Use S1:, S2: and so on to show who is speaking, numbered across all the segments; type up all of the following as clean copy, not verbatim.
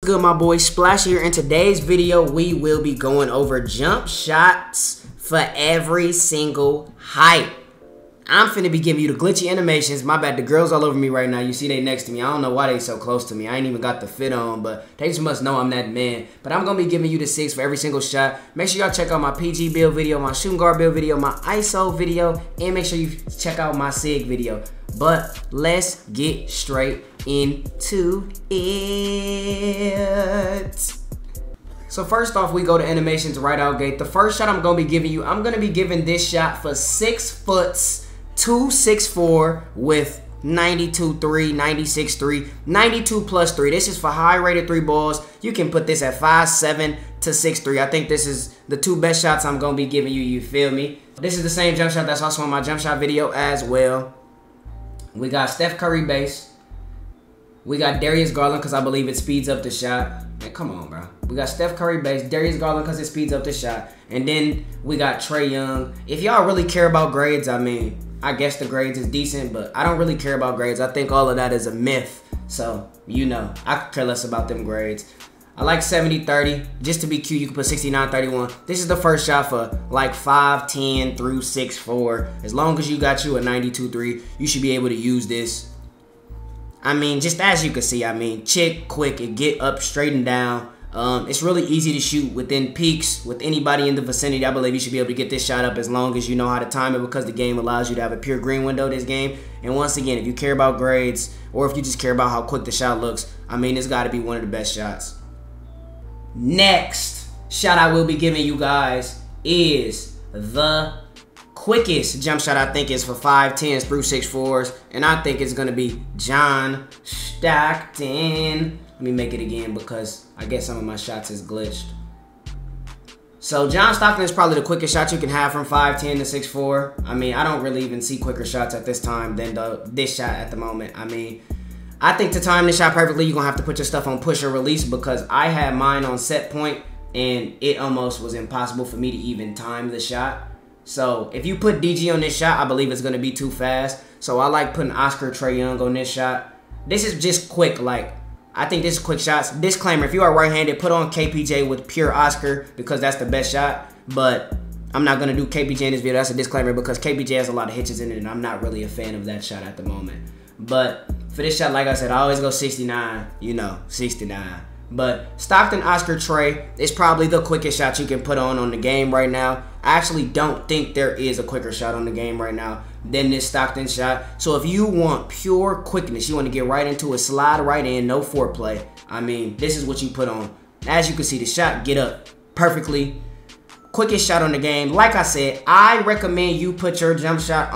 S1: good, my boy? Splash here. In today's video, we will be going over jump shots for every single height. I'm finna be giving you the glitchy animations. My bad, the girls all over me right now. You see they next to me. I don't know why they so close to me. I ain't even got the fit on, but they just must know I'm that man. But I'm gonna be giving you the 6 for every single shot. Make sure y'all check out my PG build video, my shooting guard build video, my ISO video, and make sure you check out my SIG video. But let's get straight into it. So first off, we go to animations right out gate. The first shot I'm gonna be giving you, I'm gonna be giving this shot for 6 foots, 264 with 92.3, 96.3, 92 plus 3. This is for high rated 3 balls. You can put this at 5.7 to 6.3. I think this is the 2 best shots I'm gonna be giving you. You feel me? This is the same jump shot that's also in my jump shot video as well. We got Steph Curry base. We got Darius Garland because I believe it speeds up the shot. Man, come on, bro. We got Steph Curry base, Darius Garland because it speeds up the shot. And then we got Trae Young. If y'all really care about grades, I mean, I guess the grades is decent, but I don't really care about grades. I think all of that is a myth. So, you know, I could care less about them grades. I like 70-30. Just to be cute, you can put 69-31. This is the first shot for like 5.10 through 6.4. As long as you got you a 92.3, you should be able to use this. I mean, just as you can see, I mean, chick, quick, and get up, straight and down. It's really easy to shoot within peaks with anybody in the vicinity. I believe you should be able to get this shot up as long as you know how to time it, because the game allows you to have a pure green window this game. And once again, if you care about grades or if you just care about how quick the shot looks, I mean, it's got to be one of the best shots. Next shot I will be giving you guys is the quickest jump shot. I think is for 5.10s through 6.4s, and I think it's gonna be John Stockton. Let me make it again because I guess some of my shots is glitched. So John Stockton is probably the quickest shot you can have from 5.10 to 6.4. I mean, I don't really even see quicker shots at this time than this shot at the moment. I mean, I think to time this shot perfectly, you're gonna have to put your stuff on push or release, because I had mine on set point and it almost was impossible for me to even time the shot. So if you put DG on this shot, I believe it's gonna be too fast. So I like putting Oscar Trae Young on this shot. This is just quick, like, I think this is quick shots. Disclaimer, if you are right-handed, put on KPJ with pure Oscar because that's the best shot. But I'm not gonna do KPJ in this video, that's a disclaimer, because KPJ has a lot of hitches in it and I'm not really a fan of that shot at the moment. But for this shot, like I said, I always go 69, you know, 69. But Stockton, Oscar, Trae is probably the quickest shot you can put on the game right now. I actually don't think there is a quicker shot on the game right now than this Stockton shot. So if you want pure quickness, you want to get right into it, slide right in, no foreplay, I mean, this is what you put on. As you can see, the shot get up perfectly. Quickest shot on the game. Like I said, I recommend you put your jump shot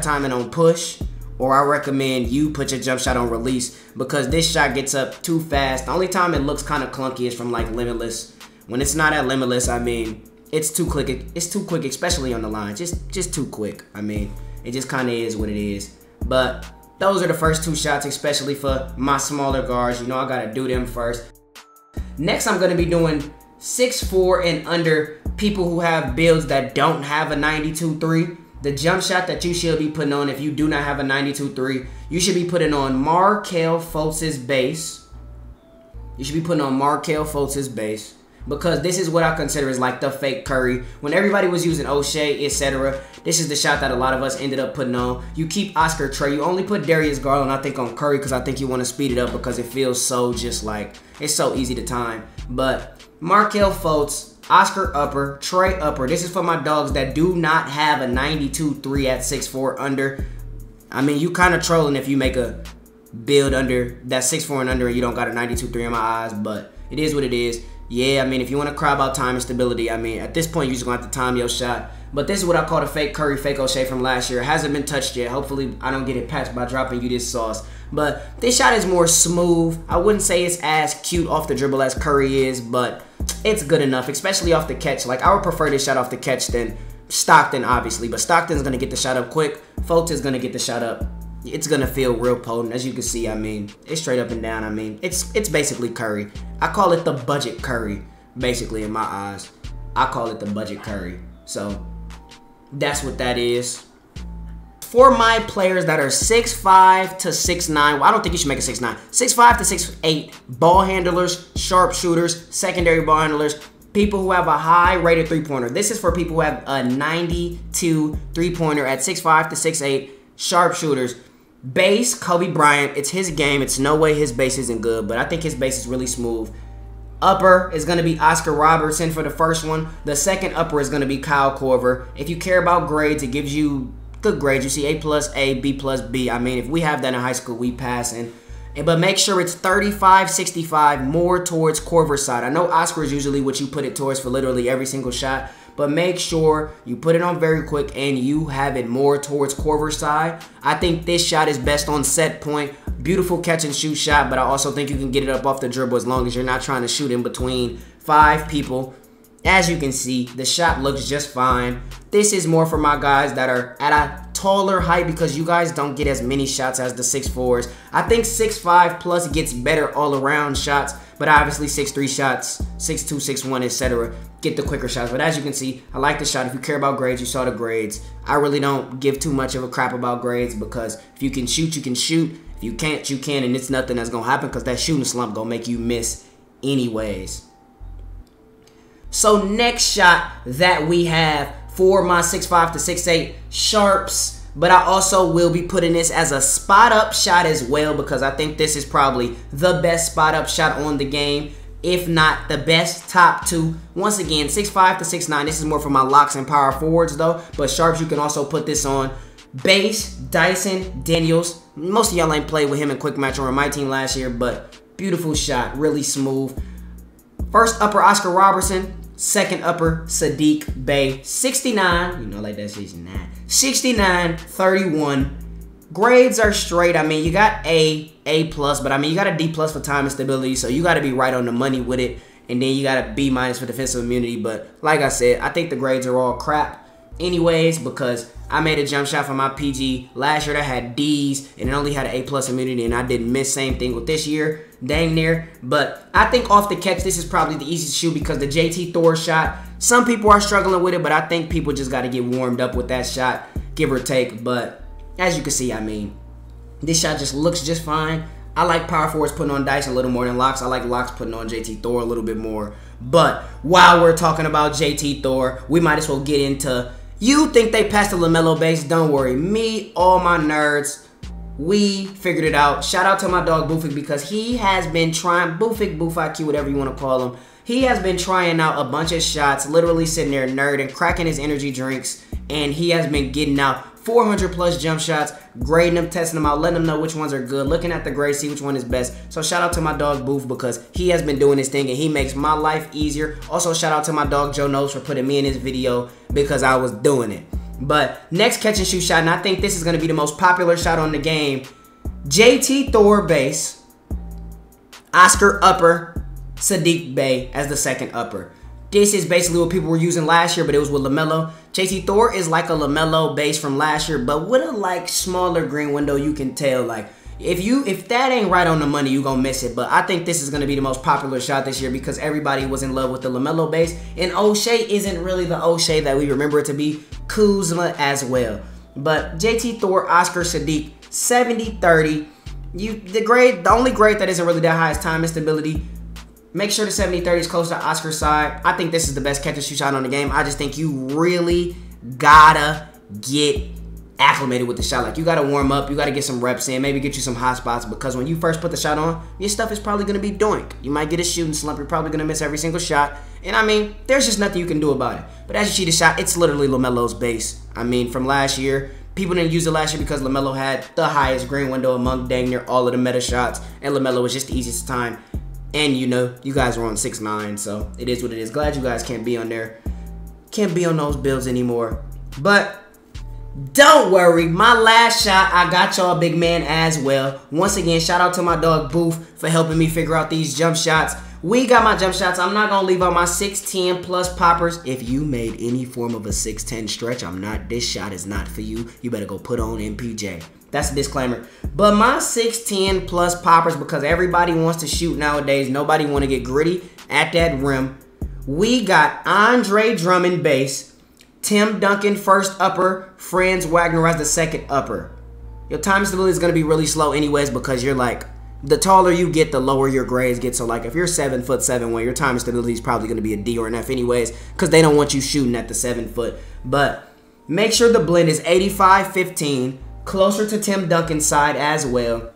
S1: timing on push, or I recommend you put your jump shot on release, because this shot gets up too fast. The only time it looks kind of clunky is from like Limitless. When it's not at Limitless, I mean, it's too quick. It's too quick, especially on the line. Just too quick. I mean, it just kind of is what it is. But those are the first 2 shots, especially for my smaller guards. You know, I gotta do them first. Next, I'm gonna be doing 6'4" and under people who have builds that don't have a 92.3. The jump shot that you should be putting on if you do not have a 92.3, you should be putting on Markelle Fultz's base. You should be putting on Markelle Fultz's base, because this is what I consider is like the fake Curry. When everybody was using O'Shea, etc., this is the shot that a lot of us ended up putting on. You keep Oscar Trae. You only put Darius Garland, I think, on Curry, because I think you want to speed it up because it feels so just like, it's so easy to time. But Markelle Fultz, Oscar upper, Trae upper. This is for my dogs that do not have a 92.3 at 6'4" under. I mean, you kind of trolling if you make a build under that 6'4" and under and you don't got a 92.3 in my eyes, but it is what it is. Yeah, I mean, if you want to cry about time and stability, I mean, at this point, you're just going to have to time your shot. But this is what I call the fake Curry, fake O'Shea from last year. It hasn't been touched yet. Hopefully, I don't get it patched by dropping you this sauce. But this shot is more smooth. I wouldn't say it's as cute off the dribble as Curry is, but it's good enough, especially off the catch. Like, I would prefer this shot off the catch than Stockton, obviously. But Stockton's going to get the shot up quick. Fultz is going to get the shot up. It's going to feel real potent. As you can see, I mean, it's straight up and down. I mean, it's basically Curry. I call it the budget Curry, basically, in my eyes. I call it the budget Curry. So that's what that is. for my players that are 6'5 to 6'9, well, I don't think you should make a 6'9. 6'5 to 6'8 ball handlers, sharpshooters, secondary ball handlers, people who have a high rated three-pointer. This is for people who have a 92 three-pointer at 6'5 to 6'8 sharpshooters. Base, Kobe Bryant. It's his game. It's no way his base isn't good, but I think his base is really smooth. Upper is going to be Oscar Robertson for the first one. The second upper is going to be Kyle Korver. If you care about grades, it gives you good grades. You see A plus A, B plus B. I mean, if we have that in high school, we passing. But make sure it's 35-65, more towards Korver's side. I know Oscar is usually what you put it towards for literally every single shot, but make sure you put it on very quick and you have it more towards Korver's side. I think this shot is best on set point. Beautiful catch and shoot shot, but I also think you can get it up off the dribble as long as you're not trying to shoot in between 5 people. As you can see, the shot looks just fine. This is more for my guys that are at a taller height because you guys don't get as many shots as the 6'4s. I think 6'5 plus gets better all around shots, but obviously 6'3 shots, 6'2, 6'1, etc. get the quicker shots. But as you can see, I like the shot. If you care about grades, you saw the grades. I really don't give too much of a crap about grades because if you can shoot, you can shoot. If you can't, you can, and it's nothing that's gonna happen because that shooting slump gonna make you miss anyways. So next shot that we have for my 6'5 to 6'8 sharps, but I also will be putting this as a spot up shot as well because I think this is probably the best spot up shot on the game, if not the best top 2. Once again, 6'5 to 6'9. This is more for my locks and power forwards though, but sharps you can also put this on. Base, Dyson Daniels. Most of y'all ain't played with him in quick match or on my team last year, but beautiful shot, really smooth. First upper, Oscar Robertson. Second upper, Sadiq Bey. 69. You know, like that 69. 69, 31. Grades are straight. I mean, you got A plus, but I mean, you got a D plus for time and stability, so you got to be right on the money with it. And then you got a B minus for defensive immunity. But like I said, I think the grades are all crap anyways because I made a jump shot for my PG last year that had D's and it only had an A plus immunity, and I didn't miss. Same thing with this year, dang near. But I think off the catch, this is probably the easiest shoot because the JT Thor shot, some people are struggling with it, but I think people just got to get warmed up with that shot, give or take. But as you can see, I mean, this shot just looks just fine. I like power forwards putting on Dice a little more than locks. I like locks putting on JT Thor a little bit more. But while we're talking about JT Thor, we might as well get into, you think they passed the LaMelo base? Don't worry. Me, all my nerds, we figured it out. Shout out to my dog Boofik because he has been trying, Boofik, Boof IQ, whatever you want to call him. He has been trying out a bunch of shots, literally sitting there nerding, cracking his energy drinks, and he has been getting out 400 plus jump shots, grading them, testing them out, letting them know which ones are good, looking at the grades, see which one is best. So shout out to my dog Boof because he has been doing this thing and he makes my life easier. Also shout out to my dog Joe Knows for putting me in his video because I was doing it. But next catch and shoot shot, and I think this is going to be the most popular shot on the game. JT Thor base, Oscar upper, Sadiq Bey as the second upper. This is basically what people were using last year, but it was with LaMelo. JT Thor is like a LaMelo base from last year, but with a like smaller green window. You can tell like if that ain't right on the money, you gonna miss it. But I think this is gonna be the most popular shot this year because everybody was in love with the LaMelo base, and O'Shea isn't really the O'Shea that we remember it to be. Kuzma as well, but JT Thor, Oscar, Sadiq, 70-30. The only grade that isn't really that high is time and stability. Make sure the 70-30 is close to Oscar's side. I think this is the best catch and shoot shot on the game. I just think you really gotta get acclimated with the shot. Like, you gotta warm up, you gotta get some reps in, maybe get you some hot spots, because when you first put the shot on, your stuff is probably gonna be doink. You might get a shooting slump, you're probably gonna miss every single shot, and I mean, there's just nothing you can do about it. But as you see the shot, it's literally LaMelo's base. I mean, from last year, people didn't use it last year because LaMelo had the highest green window among dang near all of the meta shots, and LaMelo was just the easiest time. And you know, you guys were on 6'9", so it is what it is. Glad you guys can't be on there. Can't be on those builds anymore. But don't worry, my last shot, I got y'all big man as well. Once again, shout out to my dog Boof for helping me figure out these jump shots. We got my jump shots. I'm not going to leave out my 6'10 plus poppers. If you made any form of a 6'10 stretch, this shot is not for you. You better go put on MPJ. That's a disclaimer. But my 6'10 plus poppers, because everybody wants to shoot nowadays, nobody want to get gritty at that rim. We got Andre Drummond base, Tim Duncan first upper, Franz Wagner as the second upper. Your time stability is going to be really slow anyways because you're like, the taller you get, the lower your grades get. So like if you're 7'7", your time stability is probably going to be a D or an F anyways because they don't want you shooting at the 7 foot. But make sure the blend is 85-15, closer to Tim Duncan's side as well.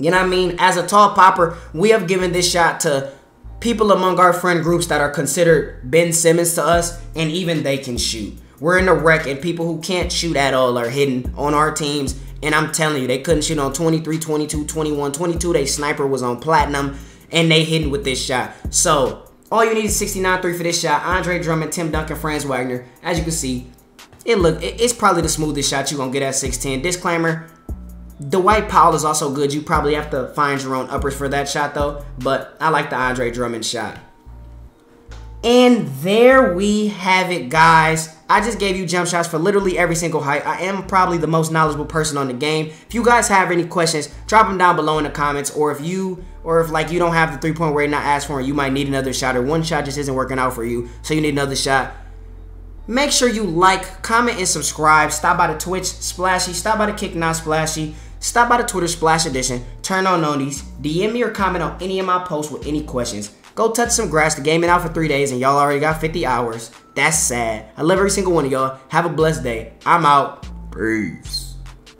S1: You know what I mean? As a tall popper, we have given this shot to people among our friend groups that are considered Ben Simmons to us, and even they can shoot. We're in a wreck, and people who can't shoot at all are hidden on our teams. And I'm telling you, they couldn't shoot on 23, 22, 21, 22. They sniper was on platinum, and they hidden with this shot. So all you need is 69.3 for this shot. Andre Drummond, Tim Duncan, Franz Wagner. As you can see, it's probably the smoothest shot you're going to get at 6'10". Disclaimer, Dwight Powell is also good. You probably have to find your own uppers for that shot, though. But I like the Andre Drummond shot. And there we have it, guys. I just gave you jump shots for literally every single height. I am probably the most knowledgeable person on the game. If you guys have any questions, drop them down below in the comments. Or if like you don't have the 3-point rating I asked for, and you might need another shot, or one shot just isn't working out for you, so you need another shot. Make sure you like, comment, and subscribe. Stop by the Twitch Splashy. Stop by the Kick Now Splashy. Stop by the Twitter Splash Edition. Turn on noties. DM me or comment on any of my posts with any questions. Go touch some grass. The game been out for 3 days and y'all already got 50 hours. That's sad. I love every single one of y'all. Have a blessed day. I'm out. Peace.